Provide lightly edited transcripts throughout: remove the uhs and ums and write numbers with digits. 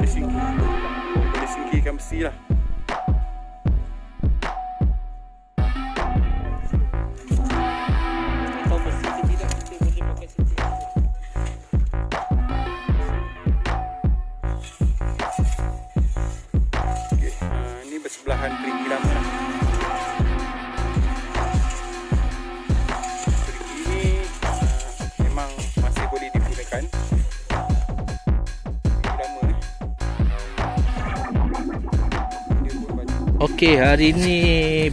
Boleh singkirkan besi lah. Atau besi ke tidak, kita boleh pakai sini. Okay. Ni bersebelahan perigi lama lah. Perigi ni memang masih boleh digunakan. Perigi lama ni. Dia pun banyak. Okey, hari ni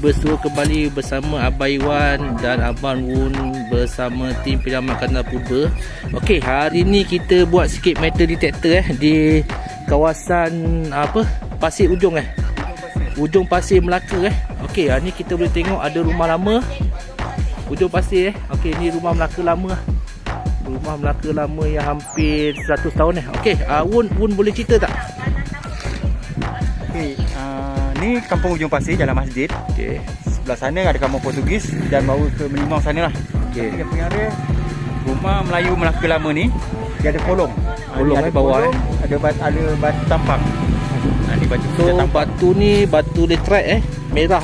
bersua kembali bersama Abang Iwan dan Abang Wun bersama tim penyelamat purba. Okey, hari ni kita buat sikit metal detector di kawasan apa? Pasir Ujong Ujung Pasir Melaka Okey, hari ni kita boleh tengok ada rumah lama Ujung Pasir Okey, ni rumah Melaka lama. Rumah Melaka lama yang hampir 100 tahun Okey, Wun boleh cerita tak? Okay, ni kampung Ujung Pasir, Jalan Masjid. Okey. Sebelah sana ada kampung Portugis dan baru ke Melimau sana lah. Okey. Dia punya area rumah Melayu Melaka lama ni, dia ada kolong. Kolong Ni ada bawah kolong, ada batu tampang. Ni batu So tampang. batu ni batu letret merah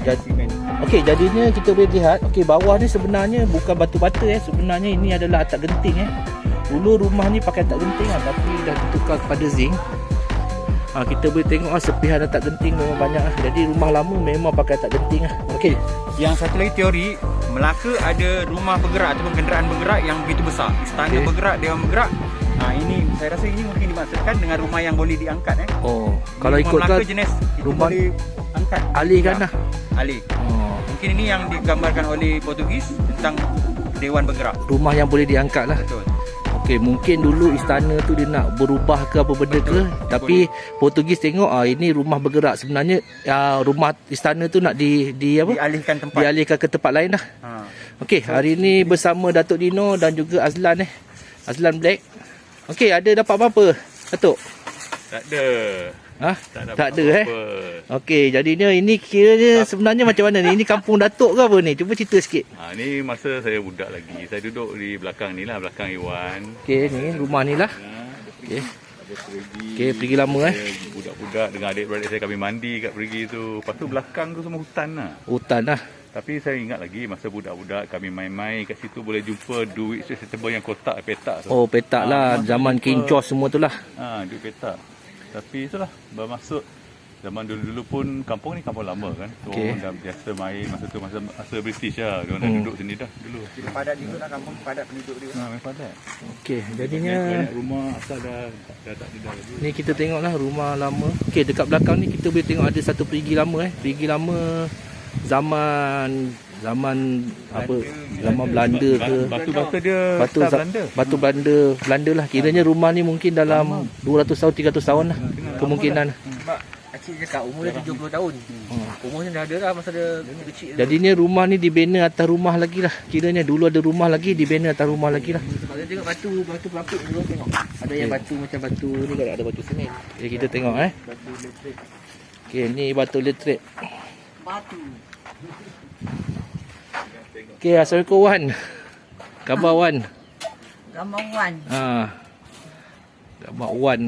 Dan simen. Okey, jadinya kita boleh lihat okey, bawah ni sebenarnya bukan batu bata sebenarnya ini adalah atap genting Dulu rumah ni pakai atap genting tapi dah ditukar kepada zinc. Kita boleh tengok sepihan atap genting memang banyak Jadi rumah lama memang pakai atap genting Okey. Yang satu lagi teori, Melaka ada rumah bergerak ataupun kenderaan bergerak yang begitu besar. Istana bergerak, dewan bergerak. Ini saya rasa ini mungkin dimaksudkan dengan rumah yang boleh diangkat Oh, kalau rumah ikutkan Melaka jenis itu rumah boleh angkat. alihkan lah. Alih. Oh, Mungkin ini yang digambarkan oleh Portugis tentang dewan bergerak. rumah yang boleh diangkat lah. Betul. Okey, mungkin dulu istana tu dia nak berubah ke apa benda ke, tapi Portugis tengok ini rumah bergerak. Sebenarnya rumah istana tu nak di apa? Dialihkan tempat. Dialihkan ke tempat lain dah. Okey, hari ni bersama Datuk Dino dan juga Azlan Azlan Black. Okey, ada dapat apa-apa, Datuk? Tak ada. Tak ada Okey, jadinya ini kiranya sebenarnya macam mana ni? Ini kampung Datuk ke apa ni? Cuba cerita sikit. Ni masa saya budak lagi. Saya duduk di belakang ni lah, belakang Iwan. Okey, ni rumah ni lah. Okey. Ada perigi. Okey, pergi lama Budak-budak dengan adik-beradik saya kami mandi kat perigi tu. Lepas tu belakang tu semua hutan lah. Hutan lah. Tapi saya ingat lagi masa budak-budak kami main-main kat situ boleh jumpa duit setebal yang kotak petak tu. Oh, petak lah. Zaman kincos semua tu lah. Duit petak. Tapi itulah bermaksud zaman dulu-dulu pun kampung ni kampung lama kan. So dah biasa main masa tu masa British lah. Dia dah duduk sini dah dulu. Padat juga lah kampung, padat penduduk dia. Memang padat. Okey, jadinya Banyak rumah asal dah tak ada lagi. ni kita tengoklah rumah lama. Okey, dekat belakang ni kita boleh tengok ada satu perigi lama Perigi lama zaman apa? Zaman Belanda ke. Batu-batu dia Batu Belanda lah. Kiranya rumah ni mungkin dalam 200 tahun 300 tahun lah kemungkinan. Mak, Acik cakap umur dia 70 tahun. Umurnya dah ada lah masa dia kecil. Jadinya rumah ni dibina atas rumah lagi lah. Kiranya dulu ada rumah lagi, dibina atas rumah lagi lah. Sebab dia tengok batu pelapik dulu tengok. Ada yang batu macam batu ni kan, ada batu semen. Jadi kita tengok Batu elektrik. Okey, ni batu elektrik. Batu. Okey, Assalamualaikum Wan. Khabar Wan? Gambar Wan. Khabar Wan.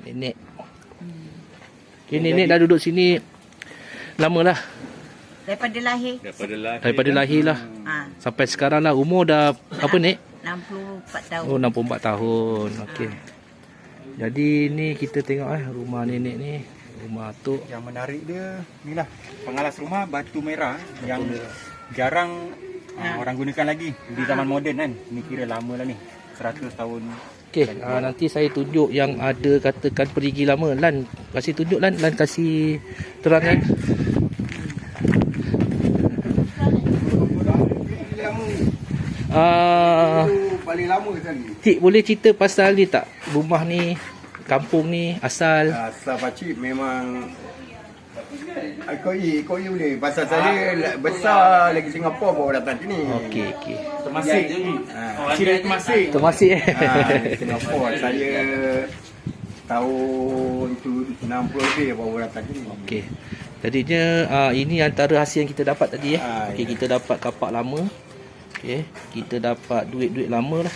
Nenek. Okey, nenek dah duduk sini lama lah. Daripada lahir. Daripada lahir lah. Sampai sekarang lah. Umur dah apa Nek? 64 tahun. Oh, 64 tahun. Okey. Jadi ni kita tengok rumah nenek ni. Rumah atuk. Yang menarik dia ni lah, pengalas rumah batu merah yang jarang orang gunakan lagi di zaman moden kan. Ni kira lama lah ni, 100 tahun. Okey, nanti saya tunjuk yang ada katakan perigi lama. Lan, kasih tunjuk Lan kasih terangkan. Paling lama sekali. Cik boleh cerita pasal ni tak? Rumah ni, kampung ni, asal. Asal pakcik memang koi boleh. Pasal saya besar lagi Singapura baru datang sini. Okey. Termasik je ni. Kira termasik. Termasik Singapura saya tahun 60 lebih baru datang sini. Okey. Jadinya ini antara hasil yang kita dapat tadi Okey, kita dapat kapak lama. Okey, kita dapat duit-duit lama lah.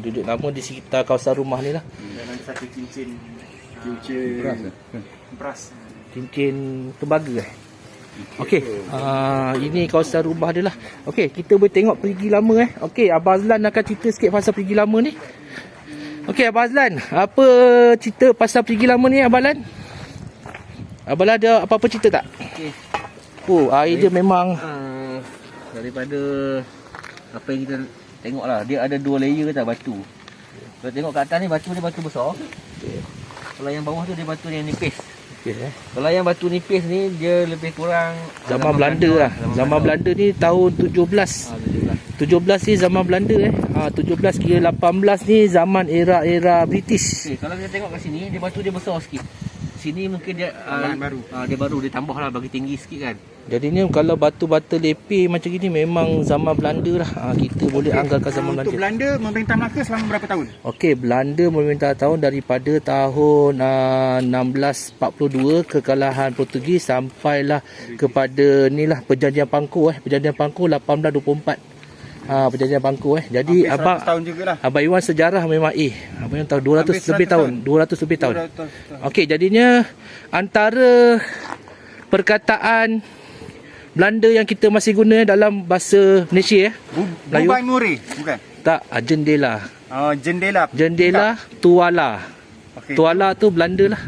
Duduk lama di sekitar kawasan rumah ni lah. Dan ada satu cincin beras. Cincin tembaga Okey, ini kawasan rumah dia lah. Okey, kita boleh tengok perigi lama Okey, Abang Azlan akan cerita sikit pasal perigi lama ni. Okey, Abang Azlan, apa cerita pasal perigi lama ni Abang Azlan? Abang Azlan ada apa-apa cerita tak? Okey. Air dia memang Daripada apa yang kita tengok lah, dia ada 2 layer tau batu. Kalau tengok kat atas ni batu dia batu besar. Kalau yang bawah tu dia batu yang nipis. Kalau yang batu nipis ni dia lebih kurang zaman Belanda lah. Zaman Belanda ni tahun 17 ni zaman Belanda 17 kira 18 ni zaman era British. Kalau kita tengok kat sini, dia batu dia besar sikit. Sini mungkin dia baru. Dia baru dia tambah lah bagi tinggi sikit kan. Jadinya kalau batu-batu lepeh macam gini memang zaman Belanda lah. Kita boleh anggarkan zaman Untuk Belanda. Belanda memerintah Melaka selama berapa tahun? Okey, Belanda memerintah tahun daripada tahun 1642 kekalahan Portugis sampailah kepada inilah Perjanjian Pangku Perjanjian Pangku 1824. Perjanjian Pangku Jadi Hampir 100 abang tahun jugalah. Abang Iwan sejarah memang Abang Iwan tahu 200 Hampir 100 lebih tahun. 200 lebih tahun. Okey, jadinya antara perkataan Belanda yang kita masih guna dalam bahasa Malaysia Melayu. Bubai Muri, bukan? Tak, jendela. Jendela. Jendela, tuala. Okey. Tuala tu Belanda lah.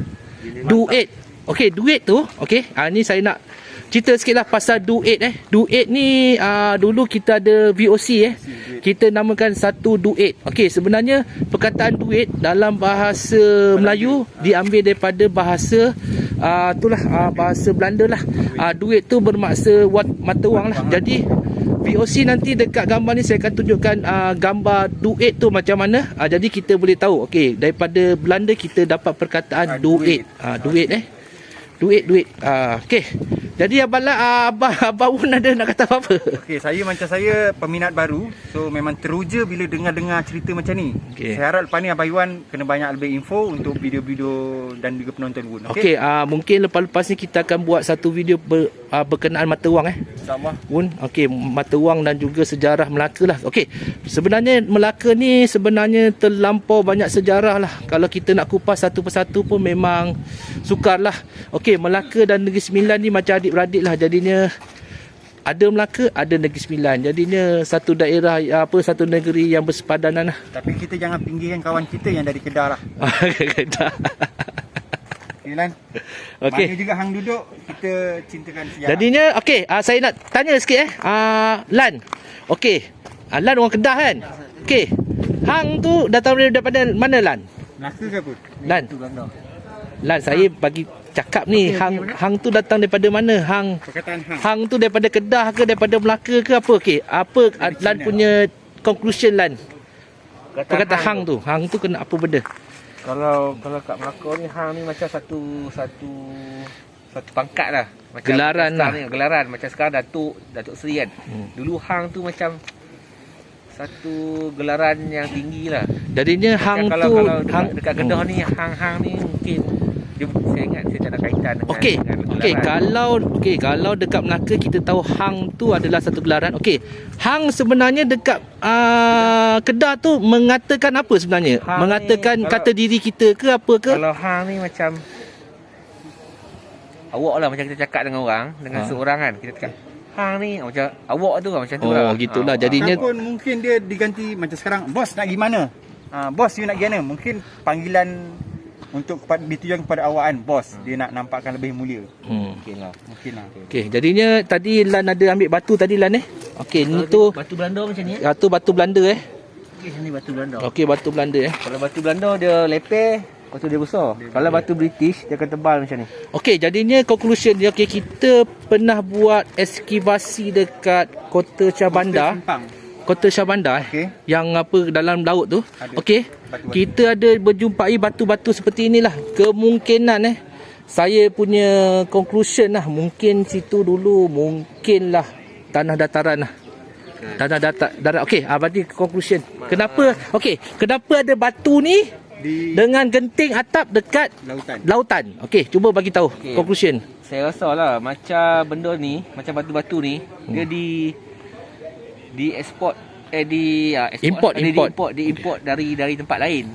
Duit. Okey, duit tu. Okey, ni saya nak cerita sikit lah pasal duit Duit ni dulu kita ada VOC kita namakan satu duit. Okey, sebenarnya perkataan duit dalam bahasa Melayu diambil daripada bahasa bahasa Belanda lah. Duit tu bermakna mata wang lah. Jadi VOC nanti dekat gambar ni saya akan tunjukkan gambar duit tu macam mana. Jadi kita boleh tahu okey, daripada Belanda kita dapat perkataan duit. Duit. Okey. Jadi Abang Wun ada nak kata apa-apa? Okey, saya peminat baru. So memang teruja bila dengar cerita macam ni. Okey. Saya harap lepas ni Abang Iwan kena banyak lebih info untuk video-video dan juga penonton Wun. Okey, mungkin lepas ni kita akan buat satu video berkenaan mata wang InsyaAllah. Wun. Okey, mata wang dan juga sejarah Melaka lah. Okey, sebenarnya Melaka ni sebenarnya terlampau banyak sejarah lah. Kalau kita nak kupas satu persatu pun memang sukar lah. Okey, Melaka dan Negeri Sembilan ni macam adik-beradik lah. Jadinya ada Melaka, ada Negeri Sembilan. Jadinya satu daerah satu negeri yang bersepadanan lah. Tapi kita jangan pinggirkan kawan kita yang dari Kedah lah. Kedah. Okay, Lan. Okey. Mana juga hang duduk, kita cintakan sejarah. Jadinya okey, saya nak tanya sikit Lan. Okey. Lan orang Kedah kan? Okey. Hang tu datang daripada mana Lan? Melaka ke apa? Lan, saya bagi cakap ni, hang tu datang daripada mana? Perkataan hang. Hang tu daripada Kedah ke daripada Melaka ke apa? Okey, apa Lan punya conclusion Lan? Perkataan hang tu kena apa benda? Kalau kat Melaka ni hang ni macam satu pangkat lah. Macam Gelaran lah. Gelaran macam sekarang Datuk Seri kan. Dulu hang tu macam satu gelaran yang tinggi lah. Jadinya hang kalau tu dekat Kedah ni hang ni mungkin saya ingat saya tak ada kaitan dengan kalau dekat Melaka kita tahu hang tu adalah satu gelaran. Okey, hang sebenarnya dekat Kedah tu mengatakan apa sebenarnya? Hang mengatakan ni, kata diri kita ke apa ke? Kalau hang ni macam awak lah, macam kita cakap dengan orang, dengan seorang kan, kita cakap hang ni macam awak tu lah, macam tu lah. Gitulah. Jadinya Ataupun mungkin dia diganti macam sekarang, bos nak pergi mana? Bos you nak pergi mana? Mungkin panggilan untuk ditujukan kepada awak kan, bos. Dia nak nampakkan lebih mulia. Mungkin lah. okey, jadinya tadi Lan ada ambil batu tadi Lan Okey, ni tu Batu Belanda macam ni tu batu Belanda Okey, sini batu Belanda. Okey, batu Belanda Kalau batu Belanda dia lepeh, lepas tu dia besar. Kalau batu British dia akan tebal macam ni. Okey, jadinya conclusion dia, okey, kita pernah buat ekskavasi dekat Kota Shah Bandar. Kota Shah Bandar yang dalam laut tu. Okey, kita ada berjumpai batu-batu seperti inilah. Kemungkinan saya punya conclusion lah, mungkin situ dulu mungkinlah tanah dataran lah. Tanah darat. Okey, berarti conclusion. Kenapa? Okey, kenapa ada batu ni dengan genting atap dekat lautan? Okey, cuba bagi tahu conclusion. Saya rasa lah macam benda ni, macam batu-batu ni, dia di ekspor Import. diimport dari tempat lain.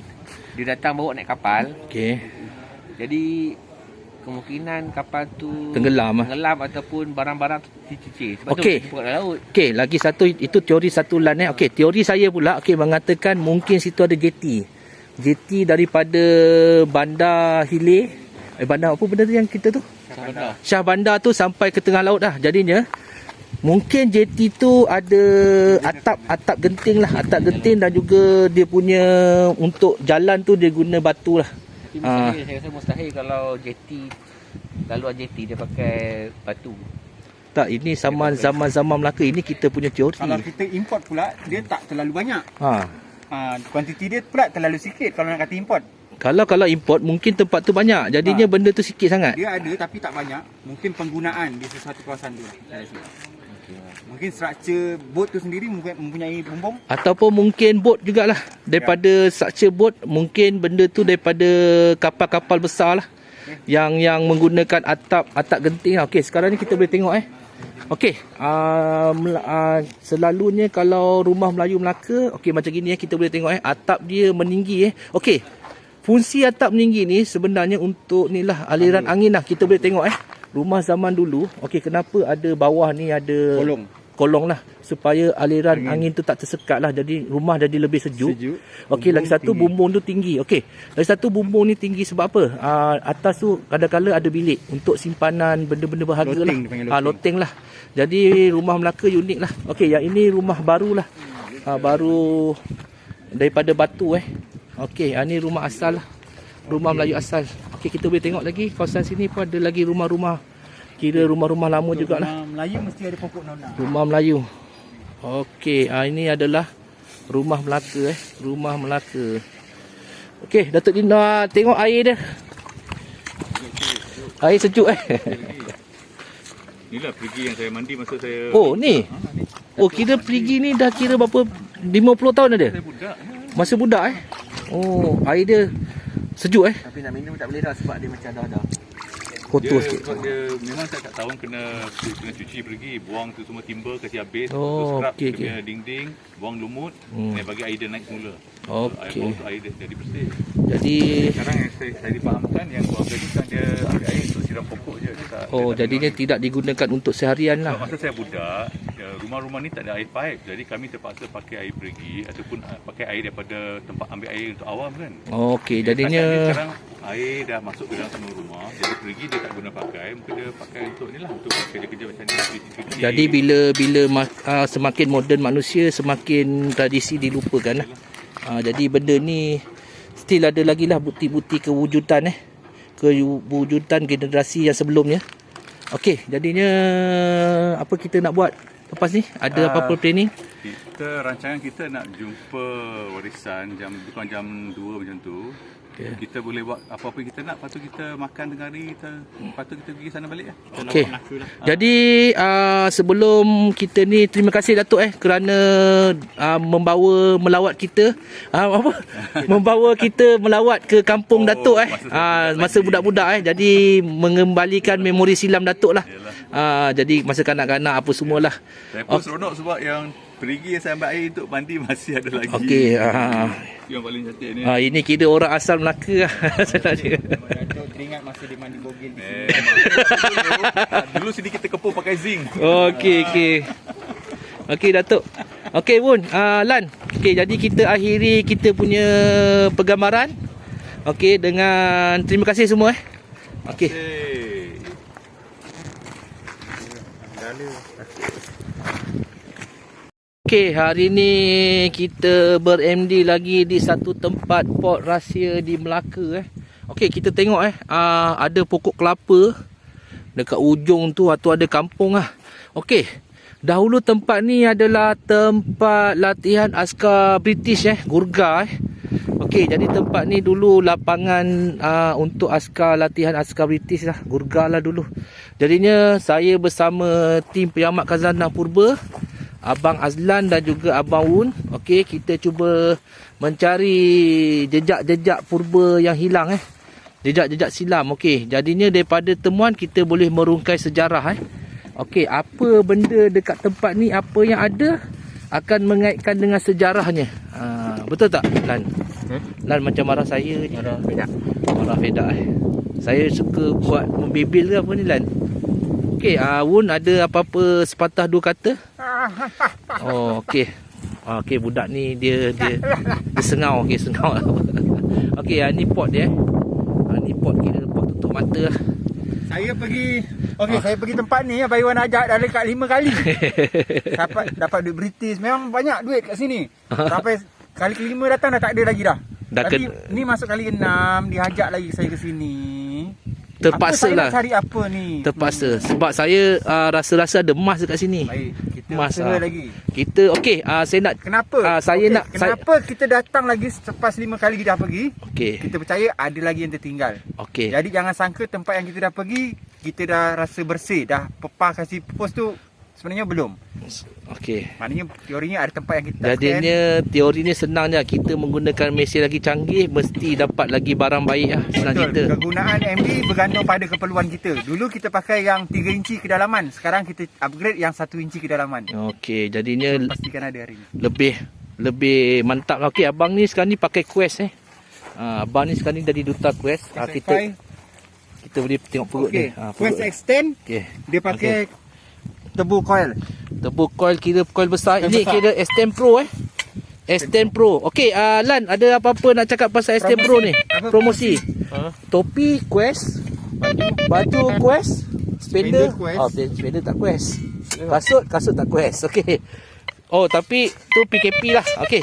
Dia datang bawa naik kapal. Okey. Jadi kemungkinan kapal tu Tenggelam ataupun barang-barang tu dicicir. Sebab Okey. tu dalam laut. Okey, lagi satu itu teori satu Lan Okey, teori saya pula mengatakan mungkin situ ada jeti. Jeti daripada bandar Hilir. Bandar apa benda tu yang kita tu? Shah Bandar tu sampai ke tengah laut dah. Jadinya mungkin jeti tu ada atap genting lah, atap genting dan juga dia punya untuk jalan tu dia guna batu lah. Tapi saya rasa mustahil kalau jeti laluan jeti dia pakai batu. Tak, ini zaman Melaka, ini kita punya teori. Kalau kita import pula, dia tak terlalu banyak. Ha. Kuantiti dia pula terlalu sikit kalau nak kata import. Kalau import mungkin tempat tu banyak. Jadinya benda tu sikit sangat. Dia ada tapi tak banyak. Mungkin penggunaan di sesuatu kawasan tu. Mungkin struktur bot tu sendiri mempunyai bumbung. Ataupun mungkin bot jugalah. Daripada structure bot, mungkin benda tu daripada kapal-kapal besar lah. Yang menggunakan atap genting. Okey, sekarang ni kita boleh tengok Okey, selalunya kalau rumah Melayu Melaka, okey macam gini kita boleh tengok atap dia meninggi Okey. Fungsi atap meninggi ni sebenarnya untuk ni lah aliran angin lah. Kita boleh tengok rumah zaman dulu. Okey, kenapa ada bawah ni ada kolong lah supaya aliran angin tu tak tersekat lah, jadi rumah jadi lebih sejuk. Okey, lagi satu tinggi. Bumbung tu tinggi. Okey, lagi satu bumbung ni tinggi sebab apa? Atas tu kadang-kadang ada bilik untuk simpanan benda-benda berharga loteng lah. Jadi rumah Melaka unik lah. Okey, yang ini rumah baru lah. Baru daripada batu Okey, ini rumah asal lah. Rumah Melayu asal. Okey, kita boleh tengok lagi kawasan sini pun ada lagi rumah-rumah. Kira rumah-rumah lama jugalah. Rumah Melayu mesti ada pokok nona. Rumah Melayu. Okey, ini adalah rumah Melaka Rumah Melaka. Okey, Datuk Dina tengok air dia. Air sejuk Inilah perigi yang saya mandi masa saya. Oh, ni. Oh, kira perigi ni dah kira berapa 50 tahun ada? Saya budak. Masa budak Oh, air dia sejuk Tapi nak minum tak boleh dah sebab dia macam dah kotor sikit. Sebab dia memang setiap tahun kena cuci pergi, buang tu semua timber kasi habis, Oh, scrub okey, dia punya dinding, buang lumut, dan bagi air dia naik semula. Okey. Air bawah tu air dia jadi bersih. Jadi Sekarang yang saya difahamkan yang buang tadi kan dia ambil air untuk siram pokok je. Dia tak, jadinya tidak digunakan untuk seharian lah. Masa saya budak, rumah-rumah ni tak ada air pipe. Jadi kami terpaksa pakai air perigi ataupun pakai air daripada tempat ambil air untuk awam kan. Okey, jadinya Sekarang air dah masuk ke dalam semua rumah. Jadi perigi dia tak guna pakai. Mungkin dia pakai untuk ni lah, untuk kerja-kerja macam ni. jadi bila semakin moden manusia, semakin tradisi dilupakan lah. Jadi benda ni still ada lagi lah bukti-bukti kewujudan kewujudan generasi yang sebelumnya. Okey, jadinya apa kita nak buat lepas ni? Ada apa-apa planning? Rancangan kita nak jumpa warisan bukan jam 2 macam tu. Okay. Kita boleh buat apa-apa kita nak, lepas tu kita makan tengah hari, lepas tu kita pergi sana balik lah. Okey. Jadi sebelum kita ni, terima kasih Datuk kerana melawat kita membawa kita melawat ke kampung Datuk masa budak-budak jadi mengembalikan memori silam Datuk lah. Jadi masa kanak-kanak apa semualah. Saya pun seronok sebab yang perigi yang saya ambil air untuk mandi masih ada lagi. Okey. Yang paling cantik ni. Ini kira orang asal Melaka lah. Datuk teringat masa dia mandi bogel di sini. Dulu sini kita kepung pakai zinc. Okey Datuk. Okey Bun, Lan. Okey, jadi kita akhiri kita punya pergambaran. Okey, dengan terima kasih semua Okey. Okey, hari ni kita ber-MD lagi di satu tempat port rahsia di Melaka Okey, kita tengok ada pokok kelapa dekat ujung tu, atau ada kampung Okey, dahulu tempat ni adalah tempat latihan askar British Gurkha Okey, jadi tempat ni dulu lapangan untuk latihan askar British Gurkha lah dulu. Jadinya saya bersama tim Penyamak Khazanah Purba, Abang Azlan dan juga Abang Wun. Okey, kita cuba mencari jejak-jejak purba yang hilang jejak-jejak silam. Okey, jadinya daripada temuan kita boleh merungkai sejarah Okey, apa benda dekat tempat ni, apa yang ada, akan mengaitkan dengan sejarahnya. Betul tak Lan? Lan macam marah saya je. Marah Fedak Saya suka buat membibil ke apa ni Lan? Okey, Wun ada apa-apa sepatah dua kata? Oh, okey. Okey, budak ni dia sengau. Okey, sengau. Okey, ni pot dia. Ni pot kita pot tutup mata lah. Saya pergi saya pergi tempat ni Abang Iwan ajak dah dekat 5 kali. dapat duit British. Memang banyak duit kat sini. Sampai kali kelima datang dah tak ada lagi dah. Tapi ni masuk kali 6 dia ajak lagi saya ke sini. Terpaksa lah. Cari apa ni? Terpaksa. Sebab saya rasa-rasa ada emas dekat sini. Baik, kita emas lagi. Kita okey, saya nak kenapa? Kenapa kita datang lagi selepas 5 kali kita dah pergi? Okey. Kita percaya ada lagi yang tertinggal. Okey. Jadi jangan sangka tempat yang kita dah pergi kita dah rasa bersih, dah pepah kasih pupus tu sebenarnya belum. Okey. Maknanya teorinya ada tempat yang kita jadinya teorinya senang je. Kita menggunakan mesin lagi canggih mesti dapat lagi barang baik lah. Senang cerita. Kegunaan MB bergantung pada keperluan kita. Dulu kita pakai yang 3 inci kedalaman. Sekarang kita upgrade yang 1 inci kedalaman. Okey, jadinya pastikan ada hari ni. Lebih mantap lah. Okey, abang ni sekarang ni pakai Quest abang ni sekarang ni dari Duta Quest. Kita boleh tengok perut dia. Quest extend. Okey. Dia pakai tebu coil. Tebu coil, kira coil besar. Ini kira S10 Pro S10 Pro. Okey, Lan ada apa-apa nak cakap pasal S10 Pro ni? Promosi. Topi Quest, baju Quest, spender Quest. Spender tak Quest. Kasut tak Quest. Okey. Oh, tapi tu PKP lah. Okey.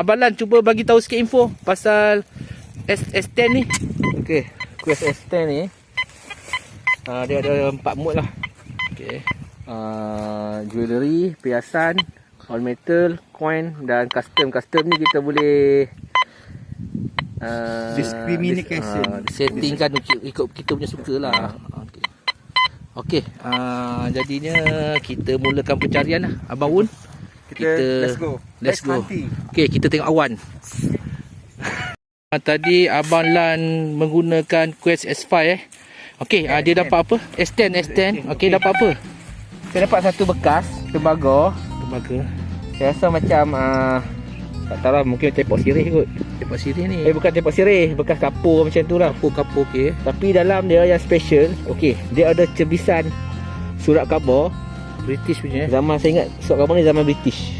Abang Lan cuba bagi tahu sikit info pasal S10 ni. Okey, Quest S10 ni dia ada 4 mode lah. Okey. Jewellery, perhiasan, all metal, coin dan custom. Custom ni kita boleh discrimination. Settingkan ikut kita punya suka lah. Okey. Jadinya kita mulakan pencarian lah. Abang Wun, kita let's go. Okey, kita tengok awan. Tadi Abang Lan menggunakan Quest S5 Okey, dia dapat apa? S10. Okey, dapat apa? Saya dapat satu bekas tembaga. Saya rasa macam tak tahu lah, mungkin tepok sirih kot. Tepok sirih ni. Bukan tepok sirih, bekas kapur macam tu lah. Kapur okey. Tapi dalam dia yang special, okey, dia ada cebisan surat khabar British punya. Zaman saya ingat surat khabar ni zaman British.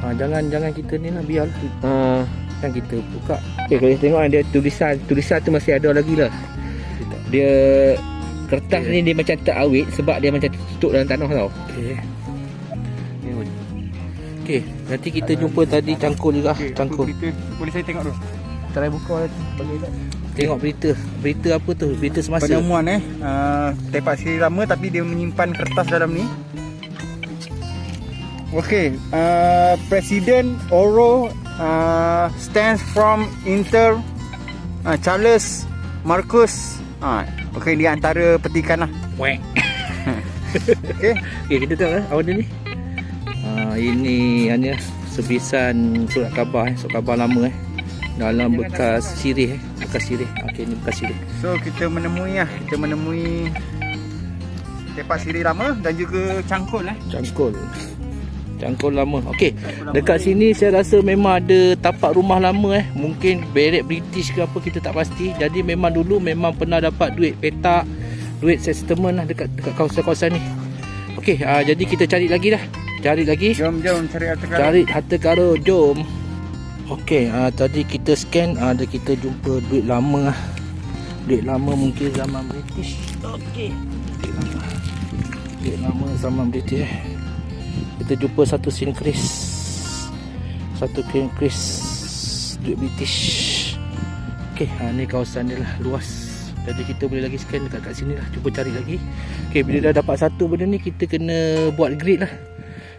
Jangan kita ni lah, biar kan kita buka. Okey, kalau kita tengok dia tulisan tu masih ada lagi lah. Dia kertas ni dia macam tak awet sebab dia macam tutup dalam tanah tau. Okey, nanti kita jumpa tadi cangkul juga. Cangkul. Boleh saya tengok dulu? Try buka bagi tengok berita apa tu? Berita semasa. Penemuan tepak sirih lama tapi dia menyimpan kertas dalam ni. Okey, Presiden Oro stands from Inter Charles Marcus. Okey, dia antara petikan lah. Okey, kita tengok awal ni. Ini hanya sebisan surat khabar lama dalam bekas sirih Okey, ni bekas sirih. So kita menemui tepak sirih lama dan juga cangkul Cangkul lama. Okey, dekat sini saya rasa memang ada tapak rumah lama mungkin beret British ke apa, kita tak pasti. Jadi memang dulu pernah dapat duit petak, duit settlement lah dekat kawasan-kawasan ni. Okey, jadi kita cari lagi. Jom cari harta karun. Jom. Okey, tadi kita scan, kita jumpa duit lama lah. Duit lama mungkin zaman British. Okey. Duit lama zaman British. Kita jumpa satu sen kris duit British. Okey, ni kawasan dia lah, luas. Jadi kita boleh lagi scan dekat sini lah. Cuba cari lagi. Okey, bila dah dapat satu benda ni, kita kena buat grid lah.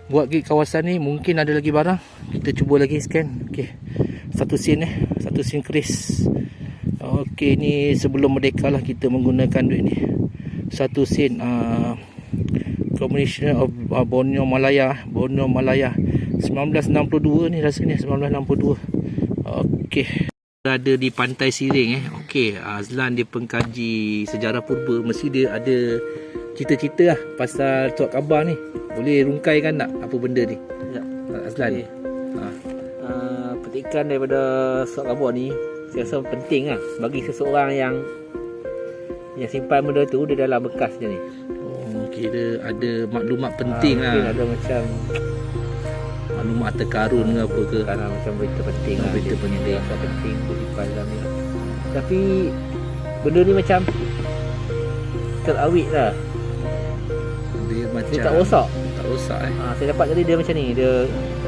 Buat grid kawasan ni, mungkin ada lagi barang. Kita cuba lagi scan. Okey, satu sen kris. Okey, ni sebelum merdeka lah kita menggunakan duit ni. Satu sen Combination of Borneo Malaya 1962 ni rasanya, 1962. Okey, berada di Pantai Siring Okey, Azlan dia pengkaji sejarah purba, mesti dia ada cerita-cerita lah pasal surat khabar ni. Boleh rungkaikan tak apa benda ni? Ya. Azlan. Petikan daripada surat khabar ni saya rasa penting lah bagi seseorang yang simpan benda tu dia dalam bekas dia ni. Oh, kira ada maklumat penting lah. Mungkin ada macam maklumat terkarun ke apa ke. Kerana macam berita penting lah. Berita penting. Dia rasa penting dia simpan dalam ni. Tapi benda ni macam terawet lah. Dia macam dia tak rosak. Tak rosak saya dapat tadi dia macam ni. Dia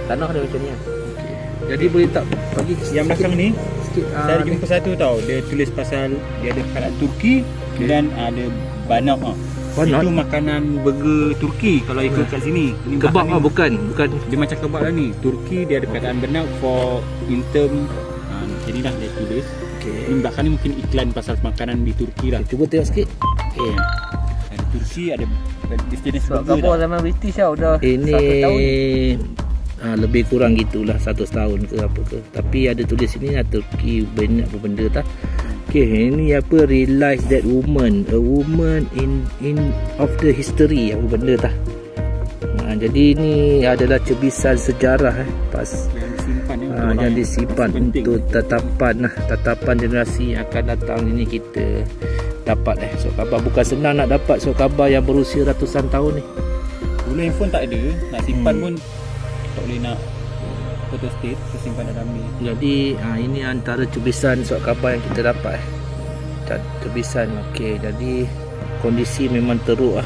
tanah dia macam ni lah. Okay. Jadi boleh tak bagi Yang belakang ni sikit, saya ada jumpa satu tau. Dia tulis pasal dia ada karat Turki dan ada banak. Banak? Itu makanan burger Turki kalau ikut kat sini. Ini kebab lah bukan. Dia macam kebab lah ni. Turki dia ada perkataan banak for in term. Jadi dah dia tulis. Okay. Ini belakang ni mungkin iklan pasal makanan di Turki lah. Cuba tengok sikit. Ada Turki, ada jenis Surat burger khabar dah. zaman British lah. Udah Ini 1 tahun. lebih kurang gitulah 100 tahun ke apa ke. Tapi ada tulis sini lah Turki banyak apa benda tak. Okay, ini apa, realize that a woman in of the history apa benda tak. Jadi ini adalah cebisan sejarah pas yang disimpan untuk tatapan generasi yang akan datang. Ini kita dapat surat khabar. Bukan senang nak dapat surat khabar yang berusia ratusan tahun ni. Dulu handphone tak ada, nak simpan pun tak boleh nak photo state, tersimpan dalam ni. Jadi ini antara cebisan surat khabar yang kita dapat. Cebisan. Okey, jadi kondisi memang teruk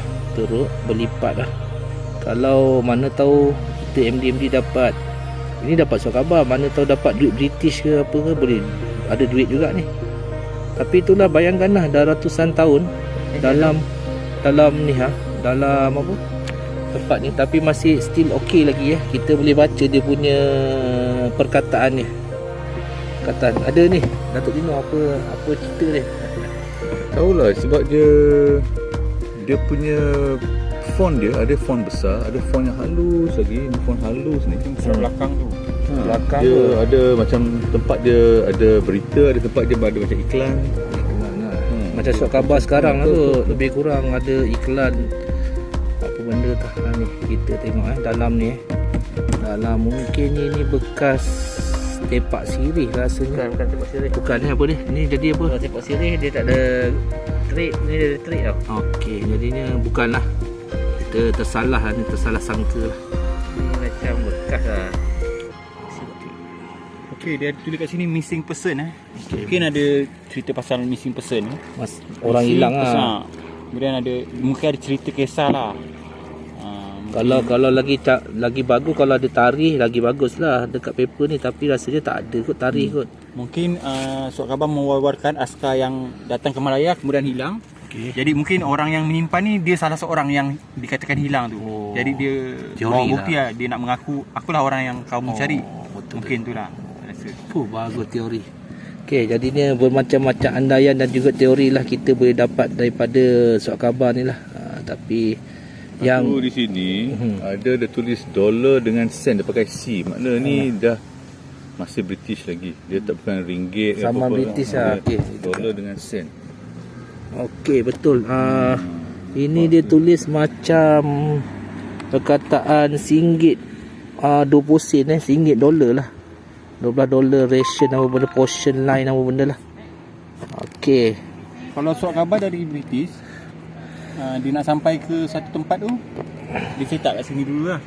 berlipat lah. Kalau mana tahu kita MD dapat ini dapat surat khabar, mana tahu dapat duit British ke apa ke, boleh ada duit juga ni. Tapi itulah, bayangkanlah dah ratusan tahun dalam ni dalam apa tempat ni, tapi masih still okey lagi kita boleh baca dia punya perkataan ni. Perkataan ada ni Datuk Dino, apa cerita dia? Tahulah sebab dia punya font dia ada font besar, ada font yang halus lagi, font halus ni. Belakang tu. Belakang dia tu ada macam tempat dia ada berita, ada tempat dia ada macam iklan. Macam surat khabar sekarang lah tu, lebih kurang ada iklan apa benda tak ni. Kita tengok dalam ni dalam mungkin ni bekas tepak sirih rasanya. Bukan tempat sirih. Bukan apa ni? Ni jadi apa? Kalau tempat sirih dia tak ada trik. Ni dia ada trik tau. Okey, jadinya bukanlah. Kita tersalah ni, tersalah sangka lah. Ni macam bekas lah. Okey, dia tulis kat sini missing person Mungkin ada cerita pasal missing person Orang hilang lah. Kemudian mungkin ada cerita kisah lah. Kalau lagi bagus, kalau ada tarikh lagi bagus lah dekat paper ni, tapi rasanya tak ada kot tarikh kot. Mungkin surat khabar mewawarkan askar yang datang ke Malaya kemudian hilang. Okay. Jadi mungkin orang yang menyimpan ni dia salah seorang yang dikatakan hilang tu. Jadi dia bawa bukti lah. Dia nak mengaku akulah orang yang kau mencari. Mungkin tu lah. Bagus teori. Okey, jadinya bermacam-macam andaian dan juga teori lah kita boleh dapat daripada surat khabar ni lah. Tapi yang di sini ada tulis dolar dengan sen, dia pakai C. Makna ni dah masih British lagi. Dia tak bukan ringgit sama British lah. Okey, dolar dengan sen. Okey, betul. Ini dia tulis macam perkataan RM1 20 sen RM1 dolar lah. $12 ration apa benda, portion line apa benda lah. Okey. Kalau surat khabar dari British, dia nak sampai ke satu tempat tu, dia cetak kat sini dulu lah.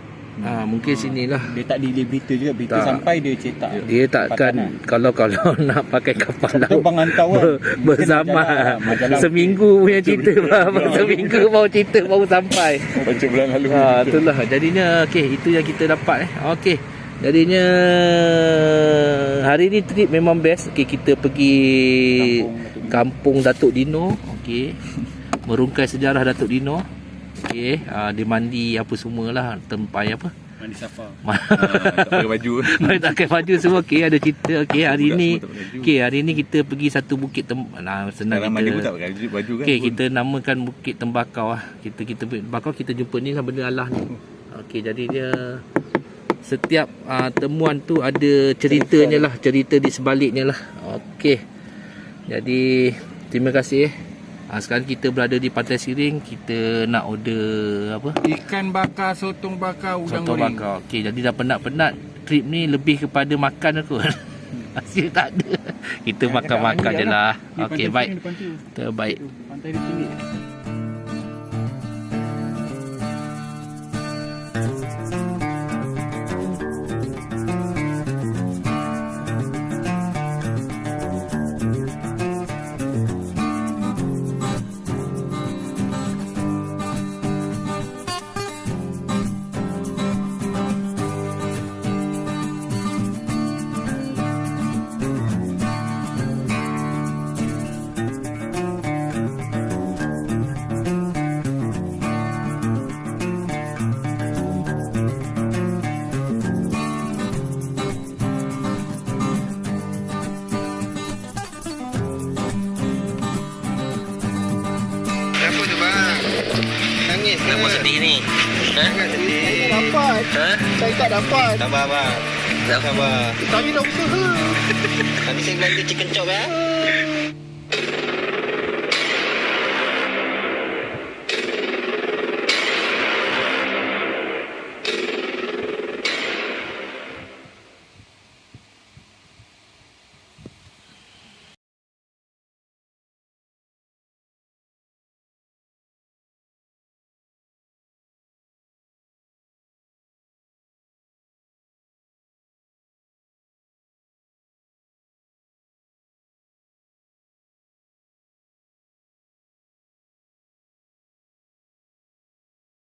Mungkin sinilah. Dia tak delay berita juga. Berita tak. Sampai dia cetak. Dia takkan kalau nak pakai kapal laut bang hantar bersama seminggu punya cerita seminggu baru cerita baru sampai. Baca bulan lalu. Itulah jadinya. Okey, itu yang kita dapat Okey. Jadinya hari ni trip memang best. Okey, kita pergi kampung Datuk Dino. Okey. Merungkai sejarah Datuk Dino. Okey, dia mandi apa semualah, tempai apa? Mandi safar. Tak pakai baju. Tak pakai baju semua. Okey, ada cerita. Okey, hari ni kita pergi satu bukit senang kita. Mandi pun tak pakai baju kan. Okey, kita namakan Bukit Tembakau lah. Kita Tembakau, kita jumpa ni lah benda Allah ni. Okey, jadi dia setiap temuan tu ada ceritanya lah, cerita di sebaliknya lah. Okey. Jadi terima kasih Sekarang kita berada di Pantai Siring. Kita nak order apa? Ikan bakar, sotong bakar, udang Soto goreng. bakar. Okey, jadi dah penat-penat. Trip ni lebih kepada makan aku. Hasil tak ada. Kita makan-makan je lah. Okey, baik. Terbaik. Pantai di sini. Apa tu bang? Nangis ke? Kenapa sedih ni? Jangan sedih. Saya tak dapat. Saya tak dapat. Sabar bang. Sabar. Kami dah usaha. Kami saya belanja chicken chop ya.